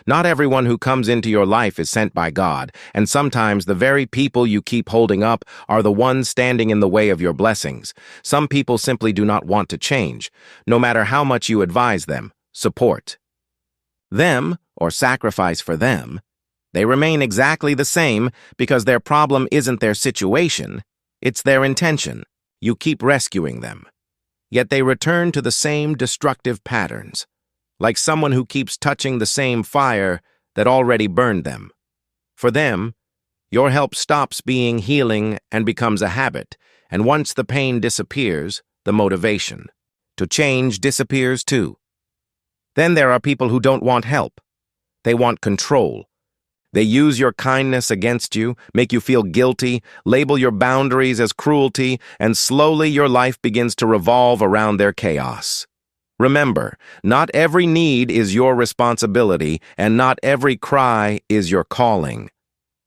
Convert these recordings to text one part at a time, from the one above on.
Not everyone who comes into your life is sent by God, and sometimes the very people you keep holding up are the ones standing in the way of your blessings. Some people simply do not want to change, no matter how much you advise them, support them, or sacrifice for them. They remain exactly the same because their problem isn't their situation, it's their intention. You keep rescuing them. Yet they return to the same destructive patterns, like someone who keeps touching the same fire that already burned them. For them, your help stops being healing and becomes a habit, and once the pain disappears, the motivation to change disappears too. Then there are people who don't want help. They want control. They use your kindness against you, make you feel guilty, label your boundaries as cruelty, and slowly your life begins to revolve around their chaos. Remember, not every need is your responsibility, and not every cry is your calling.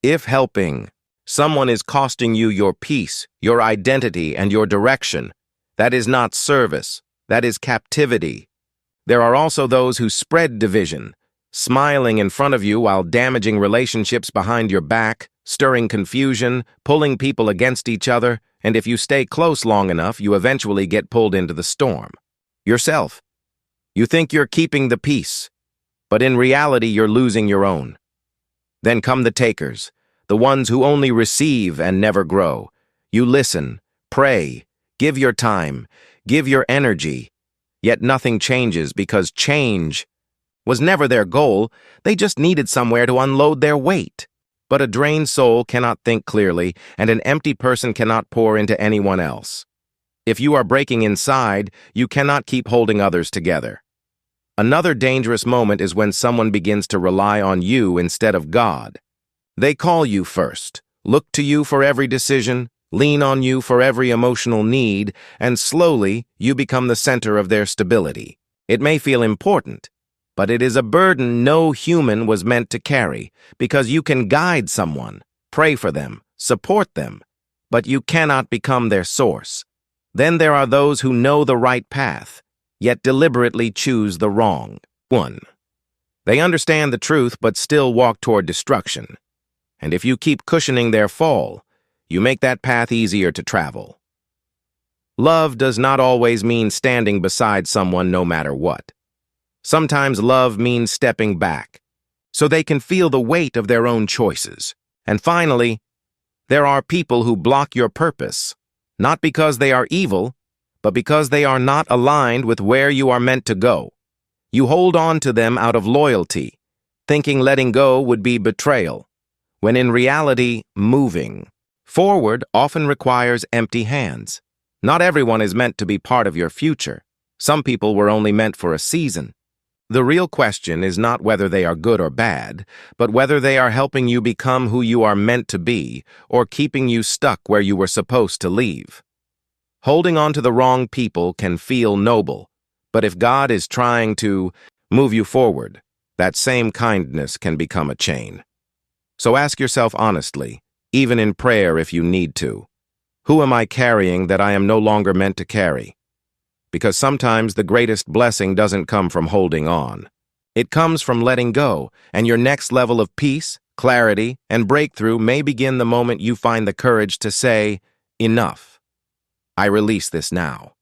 If helping someone is costing you your peace, your identity, and your direction, that is not service, that is captivity. There are also those who spread division, smiling in front of you while damaging relationships behind your back, stirring confusion, pulling people against each other, and if you stay close long enough, you eventually get pulled into the storm. Yourself. You think you're keeping the peace, but in reality you're losing your own. Then come the takers, the ones who only receive and never grow. You listen, pray, give your time, give your energy, yet nothing changes because change was never their goal. They just needed somewhere to unload their weight. But a drained soul cannot think clearly, and an empty person cannot pour into anyone else. If you are breaking inside, you cannot keep holding others together. Another dangerous moment is when someone begins to rely on you instead of God. They call you first, look to you for every decision, lean on you for every emotional need, and slowly you become the center of their stability. It may feel important, but it is a burden no human was meant to carry, because you can guide someone, pray for them, support them, but you cannot become their source. Then there are those who know the right path, yet deliberately choose the wrong one. They understand the truth but still walk toward destruction. And if you keep cushioning their fall, you make that path easier to travel. Love does not always mean standing beside someone no matter what. Sometimes love means stepping back, so they can feel the weight of their own choices. And finally, there are people who block your purpose, not because they are evil, but because they are not aligned with where you are meant to go. You hold on to them out of loyalty, thinking letting go would be betrayal, when in reality, moving forward often requires empty hands. Not everyone is meant to be part of your future. Some people were only meant for a season. The real question is not whether they are good or bad, but whether they are helping you become who you are meant to be or keeping you stuck where you were supposed to leave. Holding on to the wrong people can feel noble, but if God is trying to move you forward, that same kindness can become a chain. So ask yourself honestly, even in prayer if you need to, who am I carrying that I am no longer meant to carry? Because sometimes the greatest blessing doesn't come from holding on. It comes from letting go, and your next level of peace, clarity, and breakthrough may begin the moment you find the courage to say, enough. I release this now.